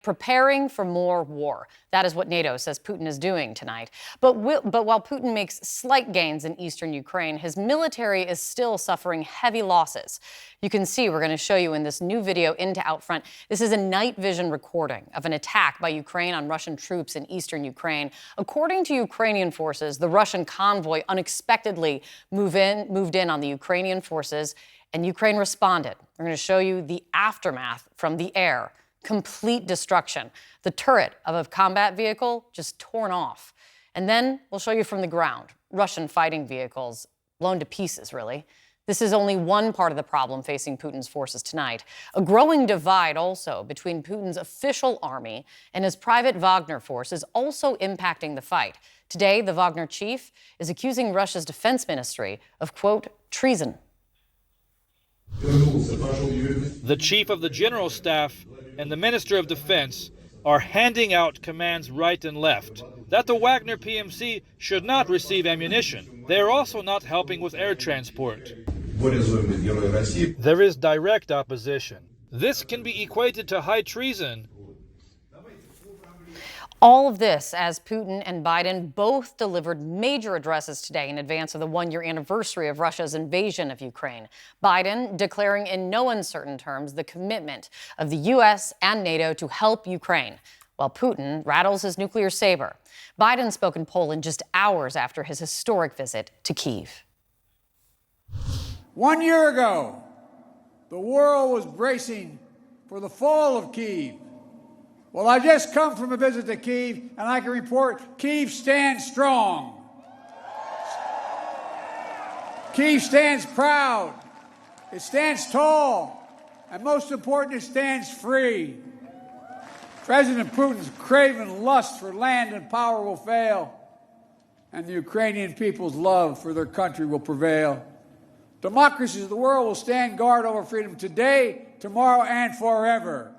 preparing for more war. That is what NATO says Putin is doing tonight. But while Putin makes slight gains in eastern Ukraine, his military is still suffering heavy losses. You can see, we're going to show you in this new video into Outfront. This is a night vision recording of an attack by Ukraine on Russian troops in eastern Ukraine. According to Ukrainian forces, the Russian convoy unexpectedly moved in on the Ukrainian forces, and Ukraine responded. We're going to show you the aftermath from the air. Complete destruction. The turret of a combat vehicle just torn off. And then we'll show you from the ground, Russian fighting vehicles blown to pieces, really. This is only one part of the problem facing Putin's forces tonight. A growing divide also between Putin's official army and his private Wagner force is also impacting the fight. Today, the Wagner chief is accusing Russia's defense ministry of, quote, treason. The chief of the general staff and the Minister of Defense are handing out commands right and left that the Wagner PMC should not receive ammunition. They are also not helping with air transport. There is direct opposition. This can be equated to high treason. All of this as Putin and Biden both delivered major addresses today in advance of the one-year anniversary of Russia's invasion of Ukraine. Biden declaring in no uncertain terms the commitment of the U.S. and NATO to help Ukraine, while Putin rattles his nuclear saber. Biden spoke in Poland just hours after his historic visit to Kyiv. 1 year ago, the world was bracing for the fall of Kyiv. Well, I just come from a visit to Kyiv, and I can report Kyiv stands strong. Kyiv stands proud. It stands tall. And most important, it stands free. President Putin's craven lust for land and power will fail, and the Ukrainian people's love for their country will prevail. Democracies of the world will stand guard over freedom today, tomorrow, and forever.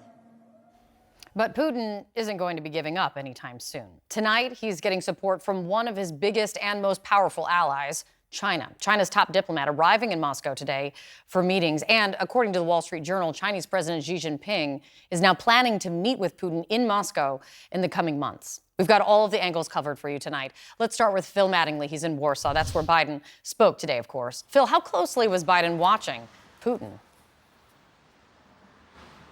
But Putin isn't going to be giving up anytime soon. Tonight, he's getting support from one of his biggest and most powerful allies, China. China's top diplomat arriving in Moscow today for meetings. And according to the Wall Street Journal, Chinese President Xi Jinping is now planning to meet with Putin in Moscow in the coming months. We've got all of the angles covered for you tonight. Let's start with Phil Mattingly. He's in Warsaw. That's where Biden spoke today, of course. Phil, how closely was Biden watching Putin?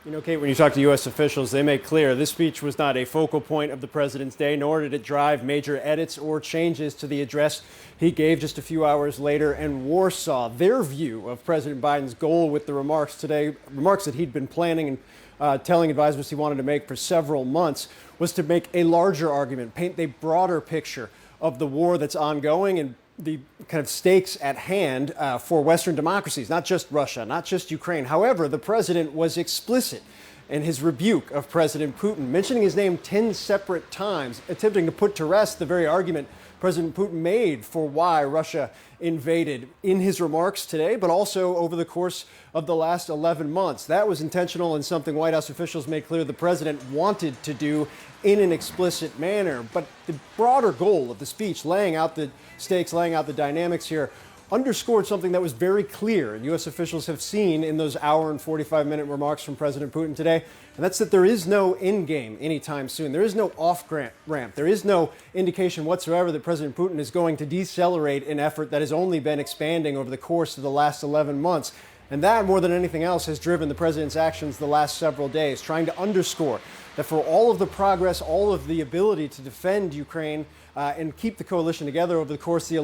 You know, Kate, when you talk to U.S. officials, they make clear this speech was not a focal point of the president's day, nor did it drive major edits or changes to the address he gave just a few hours later in Warsaw. Their view of President Biden's goal with the remarks today, remarks that he'd been planning and telling advisors he wanted to make for several months, was to make a larger argument, paint a broader picture of the war that's ongoing and the kind of stakes at hand for Western democracies, not just Russia, not just Ukraine. However, the president was explicit in his rebuke of President Putin, mentioning his name 10 separate times, attempting to put to rest the very argument President Putin made for why Russia invaded in his remarks today, but also over the course of the last 11 months. That was intentional and something White House officials made clear the president wanted to do in an explicit manner. But the broader goal of the speech, laying out the stakes, laying out the dynamics here, underscored something that was very clear, and U.S. officials have seen in those hour and 45-minute remarks from President Putin today, and that's that there is no end game anytime soon. There is no off-ramp. There is no indication whatsoever that President Putin is going to decelerate an effort that has only been expanding over the course of the last 11 months. And that, more than anything else, has driven the president's actions the last several days, trying to underscore that for all of the progress, all of the ability to defend Ukraine and keep the coalition together over the course of the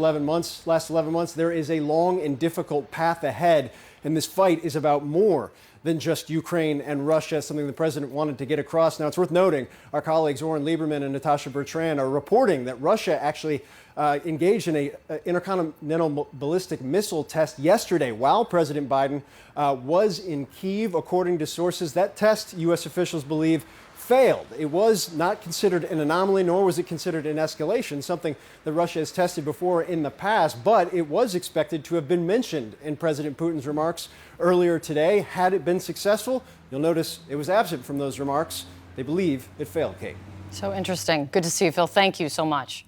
last 11 months, there is a long and difficult path ahead. And this fight is about more than just Ukraine and Russia, something the president wanted to get across. Now, it's worth noting our colleagues Oren Lieberman and Natasha Bertrand are reporting that Russia actually engaged in an intercontinental ballistic missile test yesterday while President Biden was in Kyiv. According to sources, that test, U.S. officials believe, failed. It was not considered an anomaly, nor was it considered an escalation, something that Russia has tested before in the past, but it was expected to have been mentioned in President Putin's remarks earlier today. Had it been successful, you'll notice it was absent from those remarks. They believe it failed, Kate. So interesting. Good to see you, Phil. Thank you so much.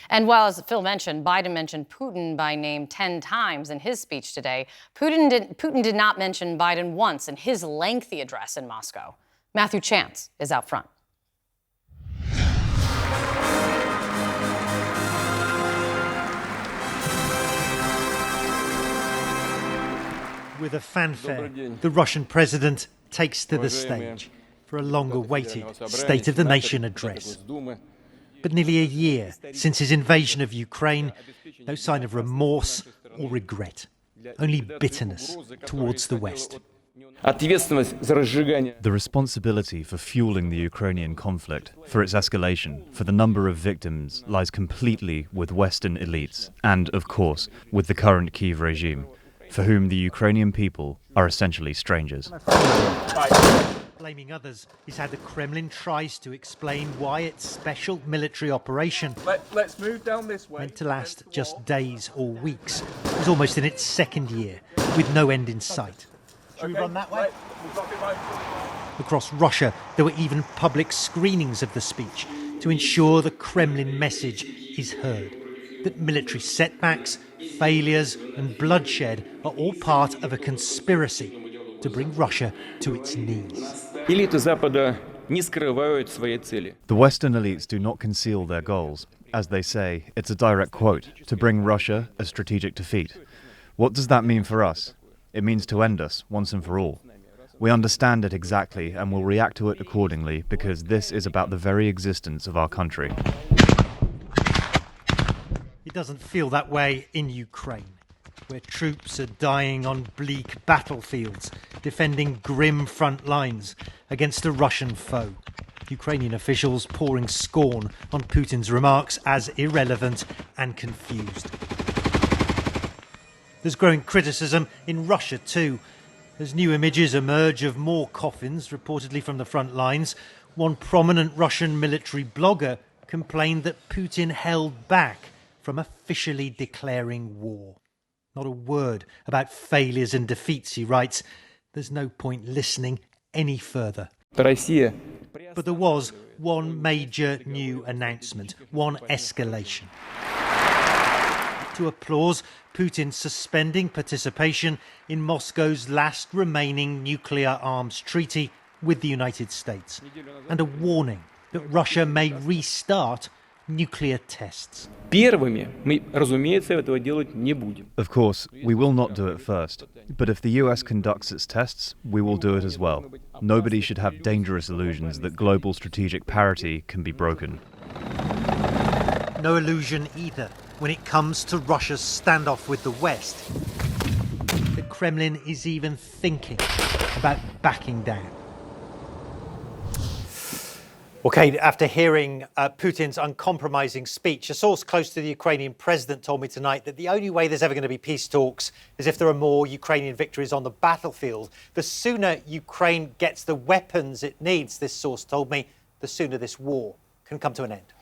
And while, as Phil mentioned, Biden mentioned Putin by name 10 times in his speech today, Putin did not mention Biden once in his lengthy address in Moscow. Matthew Chance is out front. With a fanfare, the Russian president takes to the stage for a long-awaited State of the Nation address. But nearly a year since his invasion of Ukraine, no sign of remorse or regret, only bitterness towards the West. The responsibility for fueling the Ukrainian conflict, for its escalation, for the number of victims lies completely with Western elites and, of course, with the current Kyiv regime, for whom the Ukrainian people are essentially strangers. Blaming others is how the Kremlin tries to explain why its special military operation, Let's move down this way. meant to last just days or weeks, is almost in its second year, with no end in sight. Should we run that way? Across Russia, there were even public screenings of the speech to ensure the Kremlin message is heard, that military setbacks, failures and bloodshed are all part of a conspiracy to bring Russia to its knees. The Western elites do not conceal their goals. As they say, it's a direct quote, to bring Russia a strategic defeat. What does that mean for us? It means to end us, once and for all. We understand it exactly and will react to it accordingly because this is about the very existence of our country. It doesn't feel that way in Ukraine, where troops are dying on bleak battlefields, defending grim front lines against a Russian foe. Ukrainian officials pouring scorn on Putin's remarks as irrelevant and confused. There's growing criticism in Russia too, as new images emerge of more coffins, reportedly from the front lines. One prominent Russian military blogger complained that Putin held back from officially declaring war. Not a word about failures and defeats, he writes. There's no point listening any further. But there was one major new announcement, one escalation. To applause, Putin suspending participation in Moscow's last remaining nuclear arms treaty with the United States, and a warning that Russia may restart nuclear tests. Of course, we will not do it first. But if the US conducts its tests, we will do it as well. Nobody should have dangerous illusions that global strategic parity can be broken. No illusion either when it comes to Russia's standoff with the West. The Kremlin is even thinking about backing down. Okay, after hearing Putin's uncompromising speech, a source close to the Ukrainian president told me tonight that the only way there's ever going to be peace talks is if there are more Ukrainian victories on the battlefield. The sooner Ukraine gets the weapons it needs, this source told me, the sooner this war can come to an end.